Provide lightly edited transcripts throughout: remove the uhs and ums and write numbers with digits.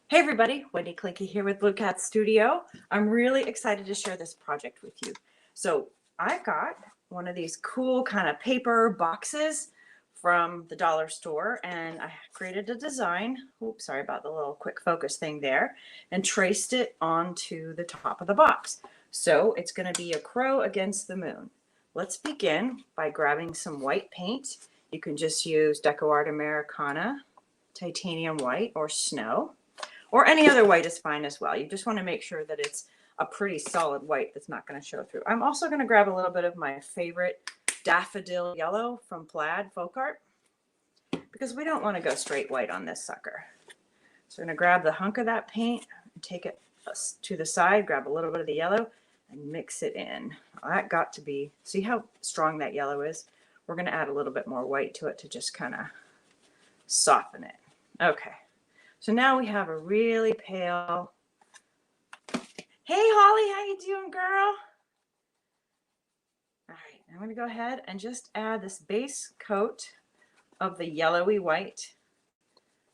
Hey everybody, Wendy Clinky here with Blue Cat Studio. I'm really excited to share this project with you. So I got one of these cool kind of paper boxes from the dollar store, and I created a design. Oops, sorry about the little quick focus thing there, and traced it onto the top of the box. So it's going to be a crow against the moon. Let's begin by grabbing some white paint. You can just use DecoArt Americana, titanium white, or snow. Or any other white is fine as well. You just want to make sure that it's a pretty solid white that's not going to show through. I'm also going to grab a little bit of my favorite daffodil yellow from Plaid Folk Art, because we don't want to go straight white on this sucker. So I'm going to grab the hunk of that paint and take it to the side, grab a little bit of the yellow and mix it in. That got to be, see how strong that yellow is? We're going to add a little bit more white to it to just kind of soften it. Okay. So now we have a really pale. Hey Holly, how you doing, girl? All right, I'm going to go ahead and just add this base coat of the yellowy white,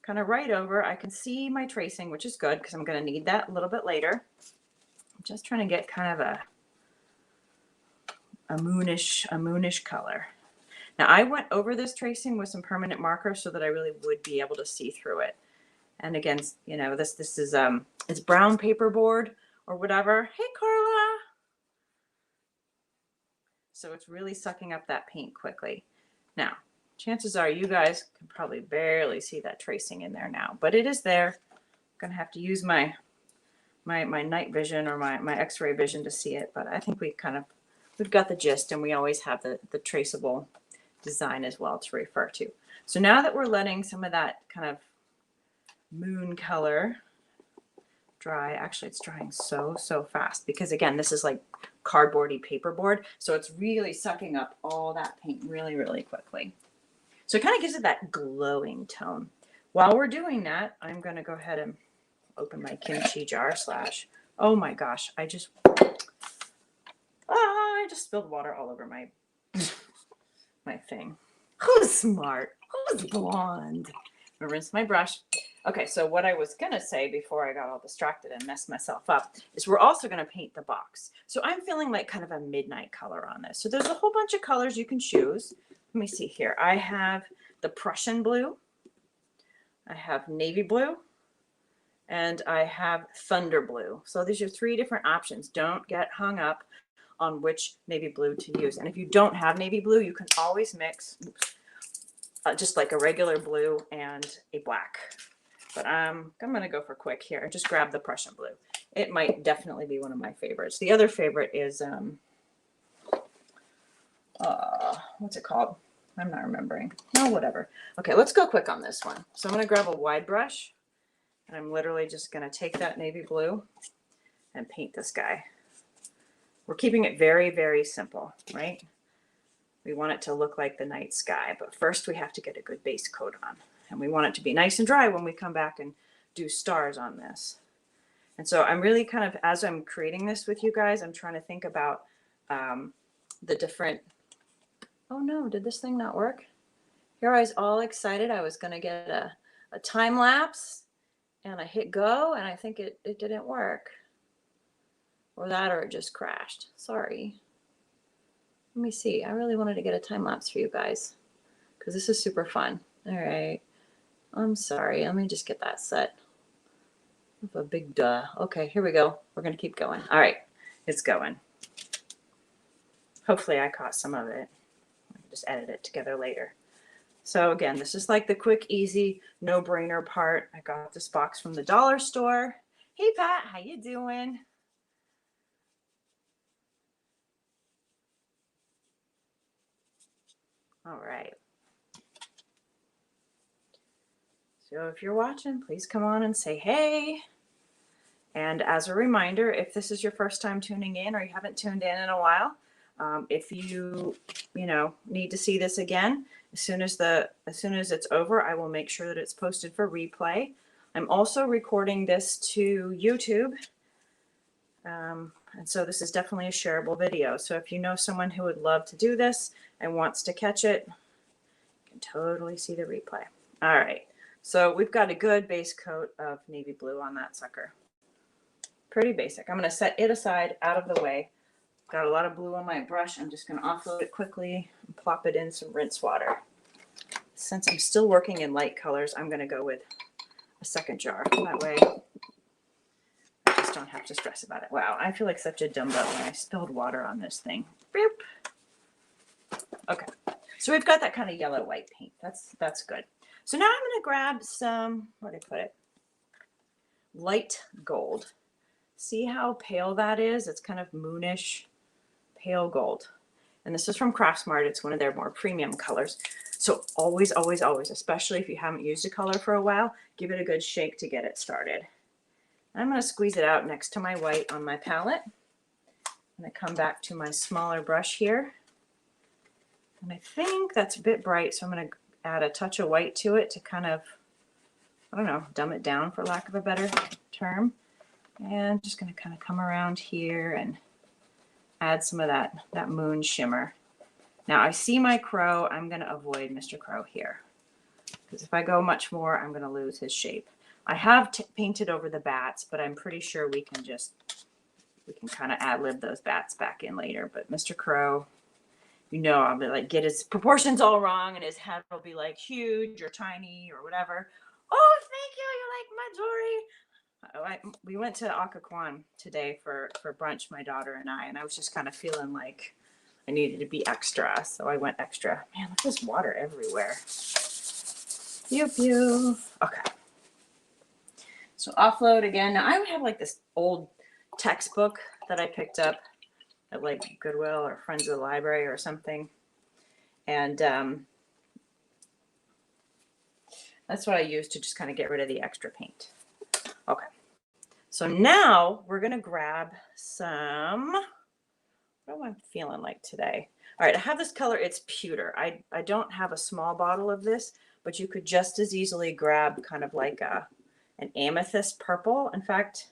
kind of right over. I can see my tracing, which is good because I'm going to need that a little bit later. I'm just trying to get kind of a moonish color. Now I went over this tracing with some permanent marker so that I really would be able to see through it. And again, you know, this is it's brown paperboard or whatever. Hey Carla. So it's really sucking up that paint quickly. Now, chances are you guys can probably barely see that tracing in there now, but it is there. I'm gonna have to use my night vision or my X-ray vision to see it, but I think we've got the gist, and we always have the traceable design as well to refer to. So now that we're letting some of that kind of moon color dry, actually it's drying so fast, because again, this is like cardboardy paperboard, so it's really sucking up all that paint really quickly. So it kind of gives it that glowing tone. While we're doing that, I'm going to go ahead and open my kimchi jar slash, oh my gosh, I just spilled water all over my thing. Who's smart? Who's blonde? I'm gonna rinse my brush. Okay, so what I was gonna say before I got all distracted and messed myself up is we're also gonna paint the box. So I'm feeling like kind of a midnight color on this. So there's a whole bunch of colors you can choose. Let me see here. I have the Prussian blue, I have navy blue, and I have thunder blue. So these are three different options. Don't get hung up on which navy blue to use. And if you don't have navy blue, you can always mix just like a regular blue and a black. But I'm going to go for quick here and just grab the Prussian blue. It might definitely be one of my favorites. The other favorite is, what's it called? I'm not remembering. No, whatever. Okay, let's go quick on this one. So I'm going to grab a wide brush, and I'm literally just going to take that navy blue and paint this guy. We're keeping it very simple, right? We want it to look like the night sky, but first we have to get a good base coat on, and we want it to be nice and dry when we come back and do stars on this. And so I'm really kind of, as I'm creating this with you guys, I'm trying to think about the different, oh no, did this thing not work? Here I was all excited. I was going to get a time lapse, and I hit go, and I think it didn't work. Or that, or it just crashed. Sorry. Let me see. I really wanted to get a time lapse for you guys because this is super fun. All right. I'm sorry. Let me just get that set. A big duh. Okay, here we go. We're going to keep going. All right. It's going. Hopefully I caught some of it. I can just edit it together later. So again, this is like the quick, easy, no-brainer part. I got this box from the dollar store. Hey, Pat. How you doing? All right. So if you're watching, please come on and say hey. And as a reminder, if this is your first time tuning in or you haven't tuned in a while, if you need to see this again, as soon as it's over, I will make sure that it's posted for replay. I'm also recording this to YouTube. And so this is definitely a shareable video. So if you know someone who would love to do this and wants to catch it, you can totally see the replay. All right. So we've got a good base coat of navy blue on that sucker. Pretty basic. I'm going to set it aside out of the way. Got a lot of blue on my brush. I'm just going to offload it quickly and plop it in some rinse water. Since I'm still working in light colors, I'm going to go with a second jar. That way I just don't have to stress about it. Wow, I feel like such a dumbo when I spilled water on this thing. Boop. Okay, so we've got that kind of yellow white paint. That's good. So now I'm going to grab some, where did I put it? Light gold. See how pale that is? It's kind of moonish pale gold. And this is from Craftsmart. It's one of their more premium colors. So always, always, always, especially if you haven't used a color for a while, give it a good shake to get it started. I'm going to squeeze it out next to my white on my palette. I'm going to come back to my smaller brush here. And I think that's a bit bright, so I'm going to add a touch of white to it to kind of, I don't know, dumb it down for lack of a better term. And I'm just going to kind of come around here and add some of that moon shimmer. Now I see my crow. I'm going to avoid Mr. Crow here, because if I go much more, I'm going to lose his shape. I have painted over the bats, but I'm pretty sure we can kind of ad-lib those bats back in later. But Mr. Crow, you know, I'll be like, get his proportions all wrong and his head will be like huge or tiny or whatever. Oh, thank you. You like my jewelry. We went to Occoquan today for brunch, my daughter and I was just kind of feeling like I needed to be extra. So I went extra. Man, look, there's water everywhere. Pew, pew. Okay. So offload again. Now I have like this old textbook that I picked up at like Goodwill or Friends of the Library or something. And that's what I use to just kind of get rid of the extra paint. Okay. So now we're going to grab some, what am I feeling like today? All right, I have this color. It's pewter. I don't have a small bottle of this, but you could just as easily grab kind of like an amethyst purple. In fact,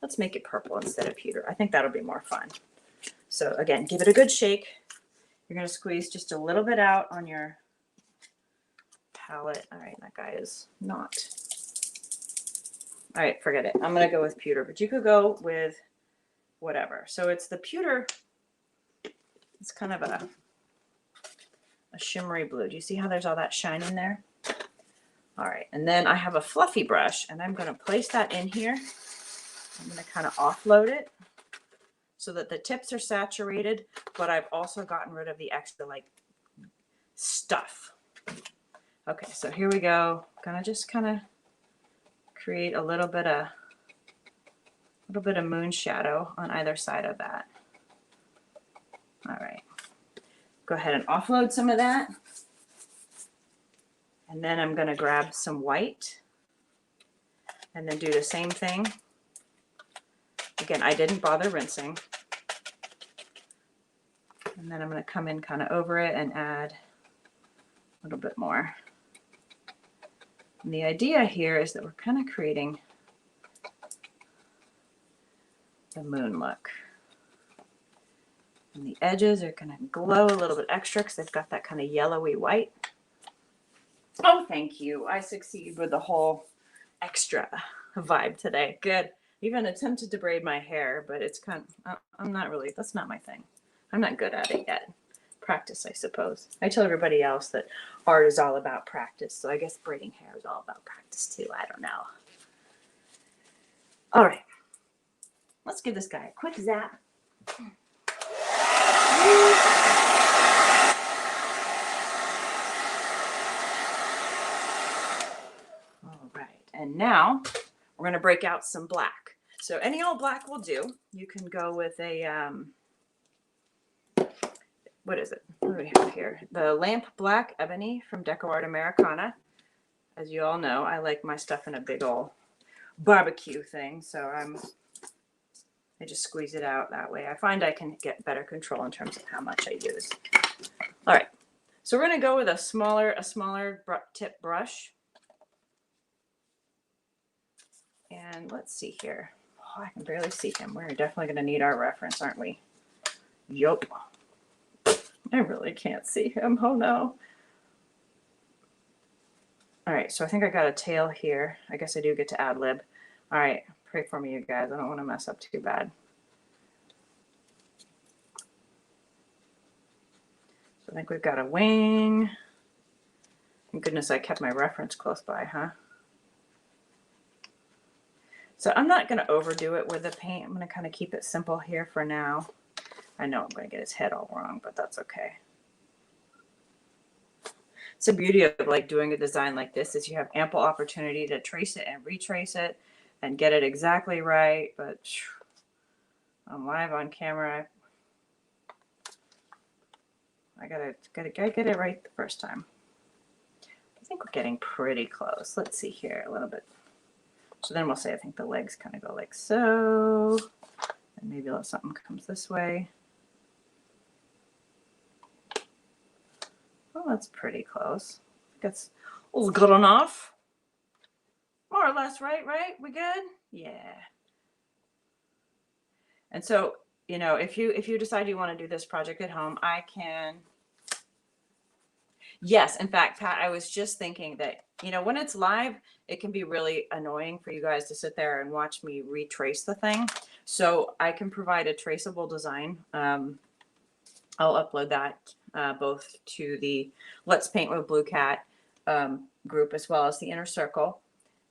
let's make it purple instead of pewter. I think that'll be more fun. So again, give it a good shake. You're going to squeeze just a little bit out on your palette. All right, that guy is not. All right, forget it. I'm going to go with pewter, but you could go with whatever. So it's the pewter. It's kind of a shimmery blue. Do you see how there's all that shine in there? All right, and then I have a fluffy brush, and I'm going to place that in here. I'm going to kind of offload it so that the tips are saturated, but I've also gotten rid of the extra like stuff. Okay, so here we go. Gonna just kind of create a little bit of moon shadow on either side of that. All right, go ahead and offload some of that. And then I'm going to grab some white and then do the same thing. Again, I didn't bother rinsing. And then I'm going to come in kind of over it and add a little bit more. And the idea here is that we're kind of creating the moon look. And the edges are going to glow a little bit extra because they've got that kind of yellowy white. Oh, thank you. I succeed with the whole extra vibe today. Good. Even attempted to braid my hair, but it's kind of, I'm not really, that's not my thing. I'm not good at it yet. Practice, I suppose. I tell everybody else that art is all about practice, so I guess braiding hair is all about practice too. I don't know. All right. Let's give this guy a quick zap. All right, and now we're going to break out some black. So any old black will do. You can go with a, what is it? What do we have here? The Lamp Black Ebony from Deco Art Americana. As you all know, I like my stuff in a big old barbecue thing, so I just squeeze it out that way. I find I can get better control in terms of how much I use. All right, so we're going to go with a smaller tip brush. And let's see here. Oh, I can barely see him. We're definitely going to need our reference, aren't we? Yup. I really can't see him. Oh no. All right, so I think I got a tail here. I guess I do get to ad lib. All right, pray for me, you guys. I don't want to mess up too bad. So I think we've got a wing. Thank goodness I kept my reference close by, huh? So I'm not going to overdo it with the paint. I'm going to kind of keep it simple here for now. I know I'm going to get his head all wrong, but that's okay. It's the beauty of like doing a design like this is you have ample opportunity to trace it and retrace it and get it exactly right. But I'm live on camera. I gotta get it right the first time. I think we're getting pretty close. Let's see here a little bit. So then we'll say I think the legs kind of go like so, and maybe let something comes this way. Oh, that's pretty close. That's good enough. More or less, right? Right? We good? Yeah. And so, you know, if you decide you want to do this project at home, I can. Yes, in fact, Pat, I was just thinking that, you know, when it's live, it can be really annoying for you guys to sit there and watch me retrace the thing. So I can provide a traceable design. I'll upload that both to the Let's Paint with Blue Cat group as well as the Inner Circle.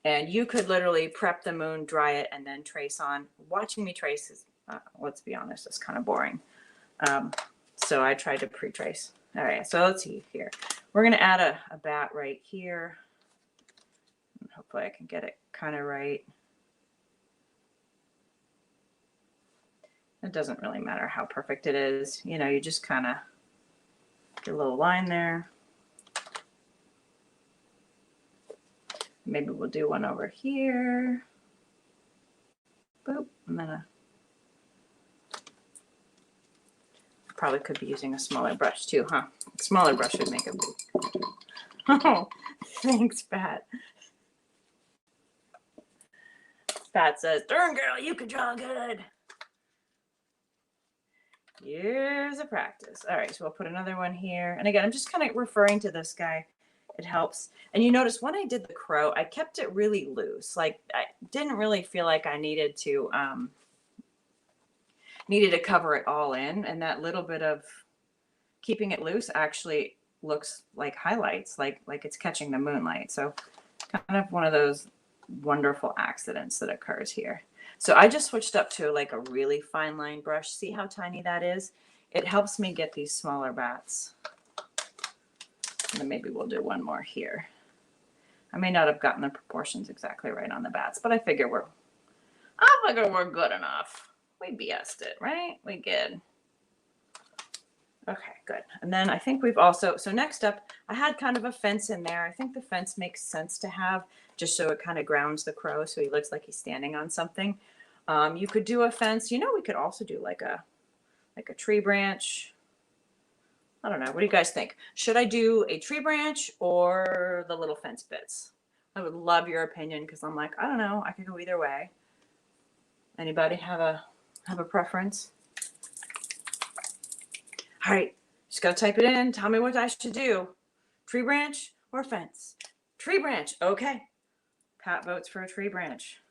And you could literally prep the moon, dry it, and then trace on. Watching me trace is, let's be honest, it's kind of boring. So I tried to pre-trace. All right, so let's see here. We're going to add a bat right here. Hopefully I can get it kind of right. It doesn't really matter how perfect it is. You know, you just kind of get a little line there. Maybe we'll do one over here. Boop, and then probably could be using a smaller brush too, huh? A smaller brush would make it boop. Oh, thanks, Pat. Pat says, darn girl, you can draw good. Years of practice. All right, so we'll put another one here. And again, I'm just kind of referring to this guy. It helps. And you notice when I did the crow, I kept it really loose. Like I didn't really feel like I needed to cover it all in. And that little bit of keeping it loose actually looks like highlights, like it's catching the moonlight. So kind of one of those wonderful accidents that occurs here. So I just switched up to like a really fine line brush. See how tiny that is? It helps me get these smaller bats. And then maybe we'll do one more here. I may not have gotten the proportions exactly right on the bats, but I figure we're good enough. We BS'd it, right? We good. Okay, good. And then I think we've also, so next up, I had kind of a fence in there. I think the fence makes sense to have just so it kind of grounds the crow so he looks like he's standing on something. You could do a fence. You know, we could also do like a tree branch. I don't know. What do you guys think? Should I do a tree branch or the little fence bits? I would love your opinion because I'm like, I don't know. I could go either way. Anybody have a preference? All right, just gotta type it in. Tell me what I should do. Tree branch or fence? Tree branch. Okay. Pat votes for a tree branch.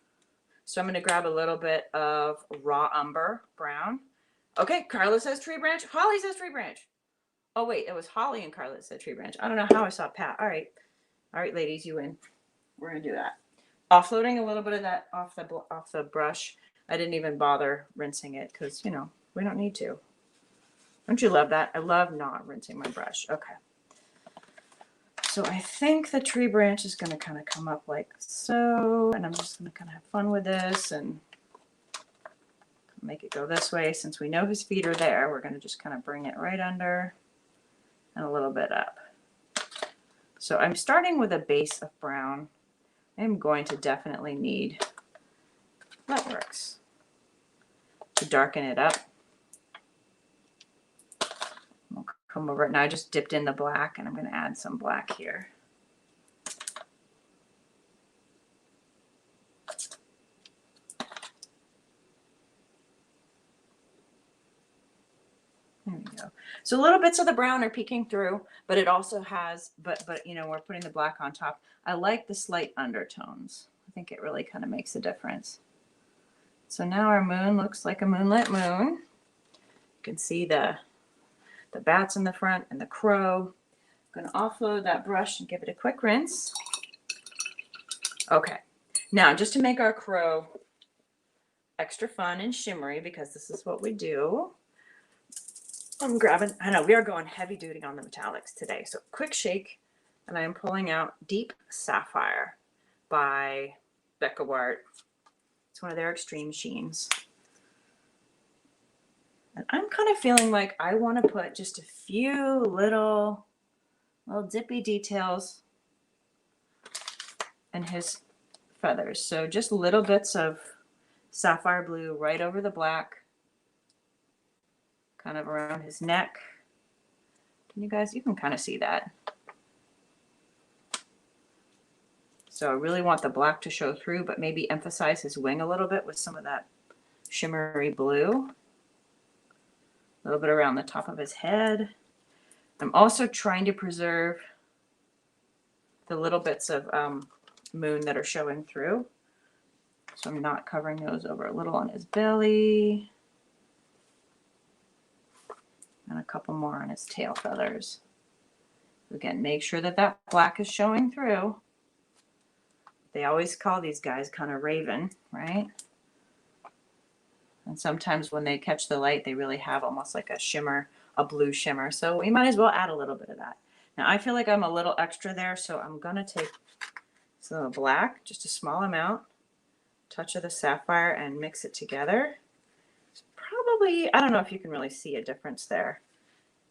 So I'm gonna grab a little bit of raw umber brown. Okay, Carla says tree branch. Holly says tree branch. Oh wait, it was Holly and Carla that said tree branch. I don't know how I saw Pat. All right, ladies, you win. We're gonna do that. Offloading a little bit of that off the brush. I didn't even bother rinsing it because, you know, we don't need to. Don't you love that? I love not rinsing my brush. Okay. So I think the tree branch is going to kind of come up like so, and I'm just going to kind of have fun with this and make it go this way. Since we know his feet are there, we're going to just kind of bring it right under and a little bit up. So I'm starting with a base of brown. I'm going to definitely need Wetworks to darken it up. We'll come over it now. I just dipped in the black and I'm going to add some black here. There we go. So little bits of the brown are peeking through, but it also has, but you know, we're putting the black on top. I like the slight undertones. I think it really kind of makes a difference. So now our moon looks like a moonlit moon. You can see the bats in the front and the crow. I'm going to offload that brush and give it a quick rinse. Okay, now just to make our crow extra fun and shimmery, because this is what we do, I'm grabbing, I know we are going heavy duty on the metallics today. So quick shake, and I am pulling out Deep Sapphire by Becca Wart. It's one of their extreme sheens. And I'm kind of feeling like I want to put just a few little dippy details in his feathers. So just little bits of sapphire blue right over the black, kind of around his neck. Can you guys, you can kind of see that. So I really want the black to show through, but maybe emphasize his wing a little bit with some of that shimmery blue. A little bit around the top of his head. I'm also trying to preserve the little bits of moon that are showing through. So I'm not covering those over. A little on his belly. And a couple more on his tail feathers. Again, make sure that that black is showing through. They always call these guys kind of raven, right? And sometimes when they catch the light, they really have almost like a shimmer, a blue shimmer. So we might as well add a little bit of that. Now I feel like I'm a little extra there, so I'm gonna take some black, just a small amount, touch of the sapphire, and mix it together. It's probably, I don't know if you can really see a difference there.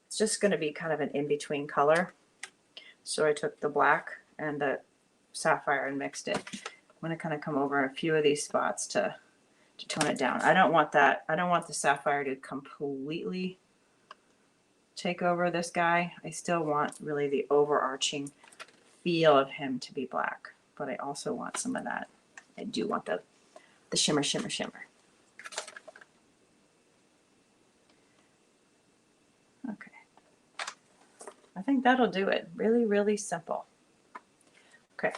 It's just gonna be kind of an in-between color. So I took the black and the sapphire and mixed it. I'm gonna kind of come over a few of these spots to tone it down. I don't want that. I don't want the sapphire to completely take over this guy. I still want really the overarching feel of him to be black, but I also want some of that. I do want the shimmer, shimmer, shimmer. Okay. I think that'll do it. Really, really simple. Okay.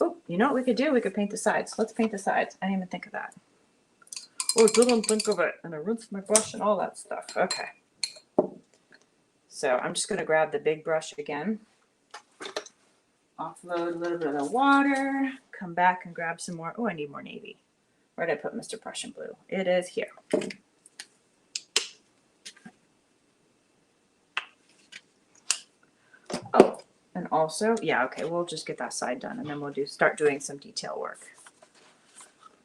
Oh, you know what we could do? We could paint the sides. Let's paint the sides. I didn't even think of that. Oh, didn't think of it. And I rinsed my brush and all that stuff. Okay. So I'm just going to grab the big brush again. Offload a little bit of the water. Come back and grab some more. Oh, I need more navy. Where did I put Mr. Prussian Blue? It is here. Oh, and also, yeah, okay, we'll just get that side done and then we'll start doing some detail work.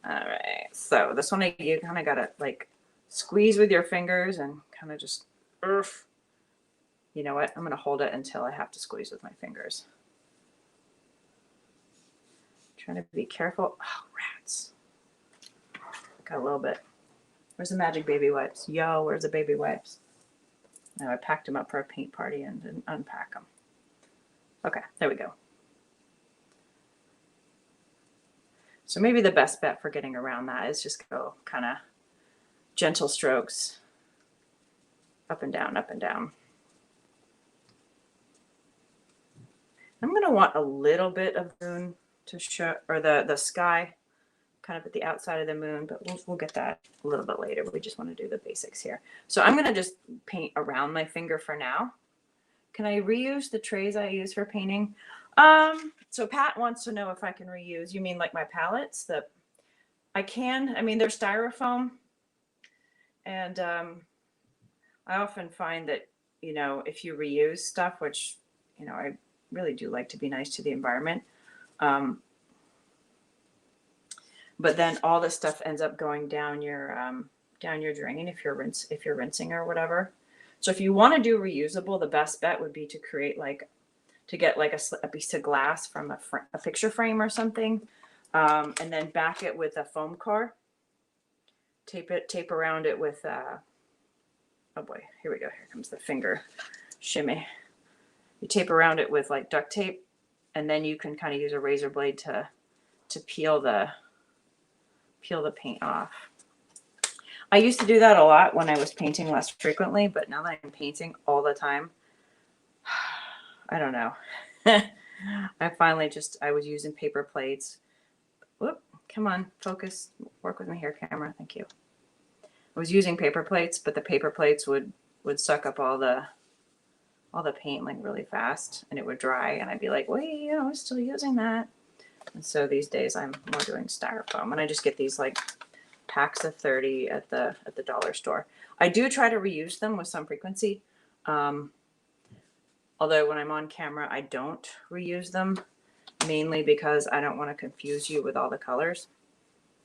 All right, so this one you kind of got to like squeeze with your fingers and kind of just, you know what? I'm going to hold it until I have to squeeze with my fingers. Trying to be careful. Oh, rats. Got a little bit. Where's the magic baby wipes? Yo, where's the baby wipes? Now I packed them up for a paint party and didn't unpack them. Okay, there we go. So maybe the best bet for getting around that is just go kind of gentle strokes up and down, up and down. I'm going to want a little bit of moon to show, or the sky kind of at the outside of the moon, but we'll get that a little bit later. We just want to do the basics here. So I'm going to just paint around my finger for now. Can I reuse the trays I use for painting? So Pat wants to know if I can reuse. You mean like my palettes? I can. I mean, they're styrofoam. And I often find that, you know, if you reuse stuff, which, you know, I really do like to be nice to the environment. But then all this stuff ends up going down your drain if you're rinsing or whatever. So if you want to do reusable, the best bet would be to create get a piece of glass from a picture frame or something, and then back it with a foam core. Tape around it with oh boy, here we go. Here comes the finger shimmy. You tape around it with like duct tape, and then you can kind of use a razor blade to peel the paint off. I used to do that a lot when I was painting less frequently, but now that I'm painting all the time, I don't know. I finally I was using paper plates. Whoop, come on, focus. Work with me here, camera. Thank you. I was using paper plates, but the paper plates would suck up all the paint like really fast, and it would dry, and I'd be like, wait, I was still using that. And so these days I'm more doing styrofoam, and I just get these like packs of 30 at the dollar store. I do try to reuse them with some frequency. Although when I'm on camera, I don't reuse them, mainly because I don't want to confuse you with all the colors.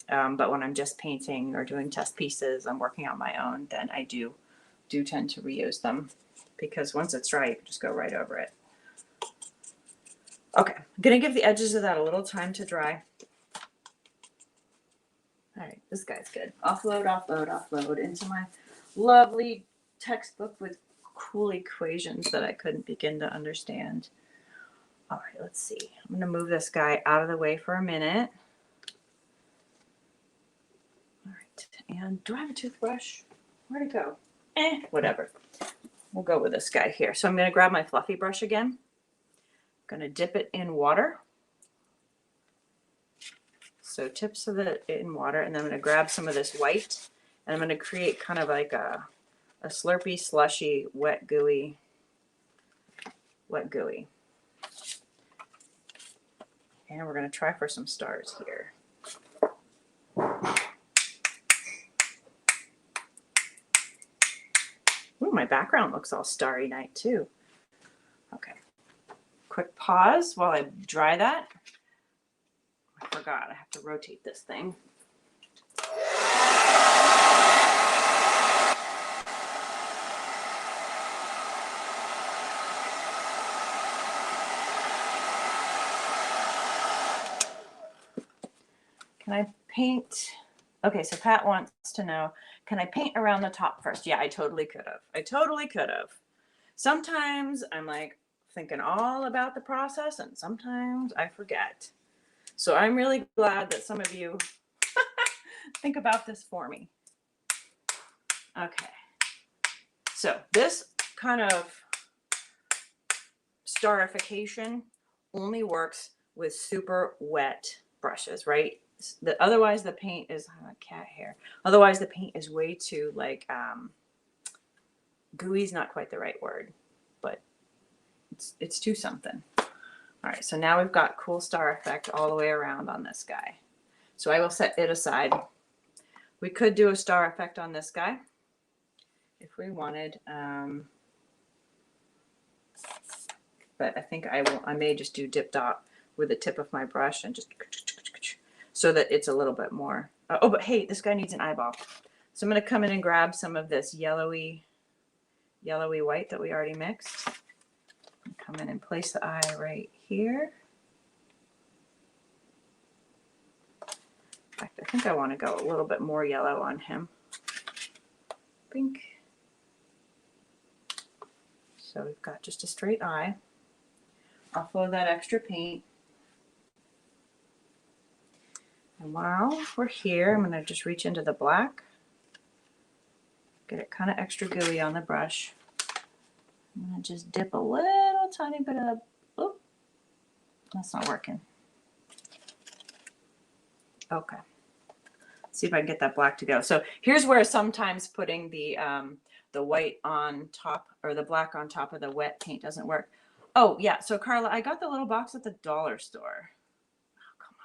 But when I'm just painting or doing test pieces, I'm working on my own, then I do tend to reuse them, because once it's dry, you can just go right over it. Okay, I'm gonna give the edges of that a little time to dry. All right, this guy's good. Offload, offload, offload into my lovely textbook with cool equations that I couldn't begin to understand. All right, let's see. I'm gonna move this guy out of the way for a minute. All right, and do I have a toothbrush? Where'd it go? Whatever. We'll go with this guy here. So I'm gonna grab my fluffy brush again. I'm gonna dip it in water. So tips of it in water, and then I'm gonna grab some of this white, and I'm gonna create kind of like a slurpy, slushy, wet gooey. And we're gonna try for some stars here. Ooh, my background looks all starry night too. Okay, quick pause while I dry that. I forgot, I have to rotate this thing. Can I paint? Okay, so Pat wants to know, can I paint around the top first? Yeah, I totally could have. Sometimes I'm like thinking all about the process, and sometimes I forget. So I'm really glad that some of you think about this for me. Okay. So this kind of starification only works with super wet brushes, right? Otherwise the paint is cat hair. Otherwise the paint is way too like gooey is not quite the right word, but it's too something. All right, so now we've got cool star effect all the way around on this guy. So I will set it aside. We could do a star effect on this guy if we wanted, but I think I may just do dip dot with the tip of my brush and just so that it's a little bit more. Oh, but hey, this guy needs an eyeball. So I'm going to come in and grab some of this yellowy white that we already mixed. Come in and place the eye right here. In fact, I think I want to go a little bit more yellow on him. Pink. So we've got just a straight eye. Offload that extra paint. And while we're here, I'm going to just reach into the black. Get it kind of extra gooey on the brush. I'm going to just dip a little tiny bit of, oh, that's not working. Okay. Let's see if I can get that black to go. So here's where sometimes putting the white on top or the black on top of the wet paint doesn't work. Oh yeah, so Carla, I got the little box at the dollar store. Oh, come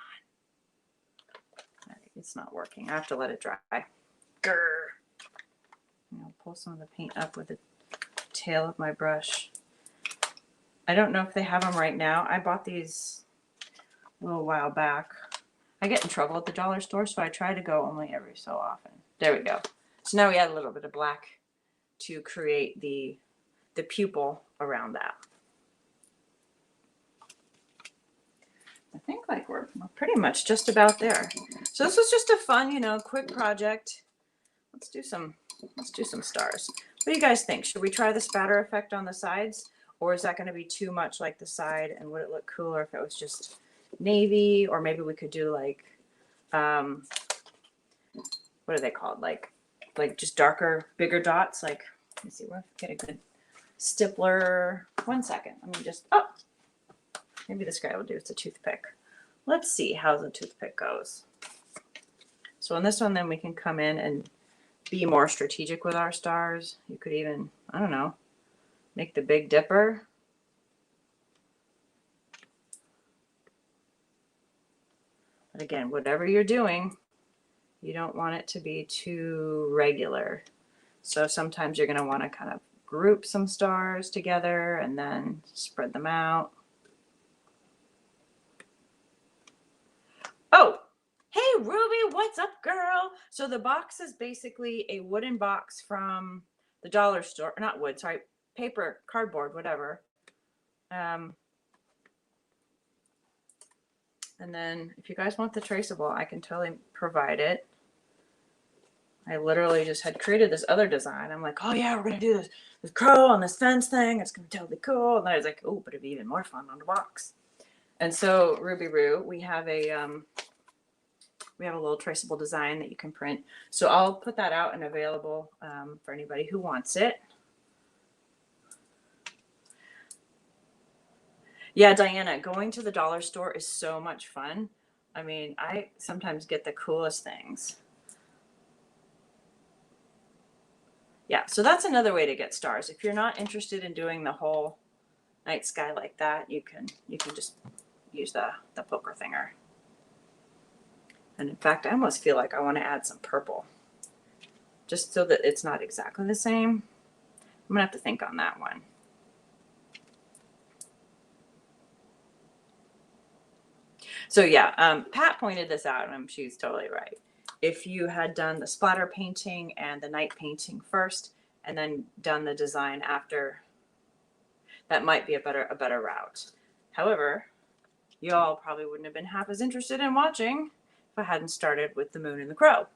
on. It's not working. I have to let it dry. Grr. I'll pull some of the paint up with the tail of my brush. I don't know if they have them right now. I bought these a little while back. I get in trouble at the dollar store, so I try to go only every so often. There we go. So now we add a little bit of black to create the pupil around that. I think like we're pretty much just about there. So this was just a fun, quick project. Let's do some stars. What do you guys think? Should we try the spatter effect on the sides, or is that going to be too much like the side? And would it look cooler if it was just navy? Or maybe we could do like, what are they called? Like like just darker, bigger dots. Like, let me see, we'll get a good stippler. 1 second. Let me just, oh, maybe this guy will do. It's a toothpick. Let's see how the toothpick goes. So on this one, then we can come in and be more strategic with our stars. You could even, I don't know, make the Big Dipper. But again, whatever you're doing, you don't want it to be too regular. So sometimes you're going to want to kind of group some stars together and then spread them out. Oh, hey, Ruby, what's up, girl? So the box is basically a wooden box from the dollar store. Not wood, sorry, paper, cardboard, whatever. And then if you guys want the traceable, I can totally provide it. I literally just had created this other design. I'm like, oh yeah, we're going to do this crow on this fence thing. It's going to be totally cool. And then I was like, oh, but it'd be even more fun on the box. And so Ruby Roo, we have a little traceable design that you can print. So I'll put that out and available for anybody who wants it. Yeah, Diana, going to the dollar store is so much fun. I mean, I sometimes get the coolest things. Yeah, so that's another way to get stars. If you're not interested in doing the whole night sky like that, you can just use the poker thinger. And in fact, I almost feel like I want to add some purple just so that it's not exactly the same. I'm gonna have to think on that one. So yeah, Pat pointed this out and she's totally right. If you had done the splatter painting and the night painting first and then done the design after, that might be a better route. However, y'all probably wouldn't have been half as interested in watching if I hadn't started with the moon and the crow.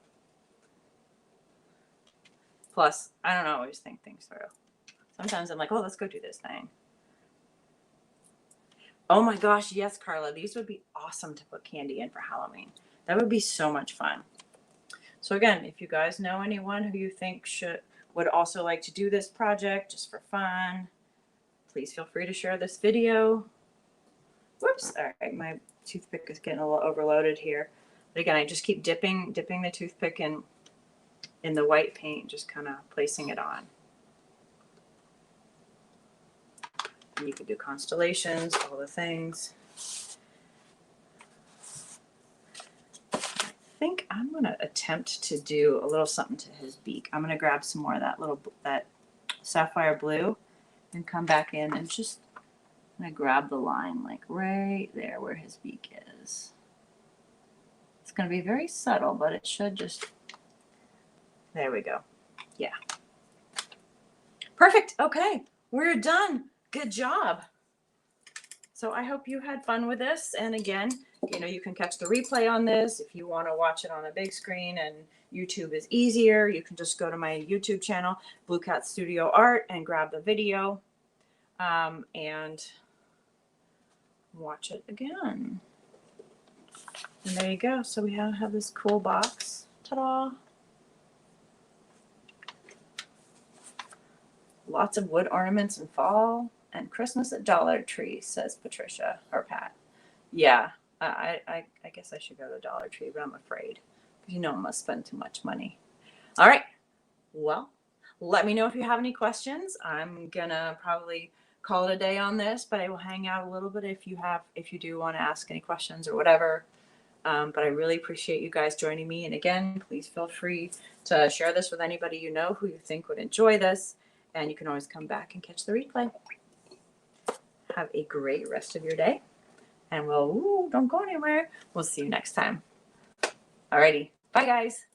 Plus, I don't always think things through. Sometimes I'm like, oh, let's go do this thing. Oh my gosh, yes, Carla, these would be awesome to put candy in for Halloween. That would be so much fun. So again, if you guys know anyone who you think would also like to do this project just for fun, please feel free to share this video. Whoops, all right, my toothpick is getting a little overloaded here. But again, I just keep dipping the toothpick in the white paint, just kind of placing it on. And you can do constellations, all the things. I think I'm going to attempt to do a little something to his beak. I'm going to grab some more of that sapphire blue and come back in and just I'm going to grab the line like right there where his beak is. It's going to be very subtle, but it should just, there we go. Yeah. Perfect. Okay, we're done. Good job. So I hope you had fun with this. And again, you know, you can catch the replay on this. If you want to watch it on a big screen and YouTube is easier, you can just go to my YouTube channel, Blue Cat Studio Art, and grab the video and watch it again. And there you go. So we have this cool box. Ta-da! Lots of wood ornaments in fall and Christmas at Dollar Tree, says Patricia or Pat. Yeah, I guess I should go to Dollar Tree, but I'm afraid because you know I must spend too much money. All right. Well, let me know if you have any questions. I'm gonna probably call it a day on this, but I will hang out a little bit if you do want to ask any questions or whatever. But I really appreciate you guys joining me. And again, please feel free to share this with anybody you know who you think would enjoy this. And you can always come back and catch the replay. Have a great rest of your day. And don't go anywhere. We'll see you next time. Alrighty. Bye, guys.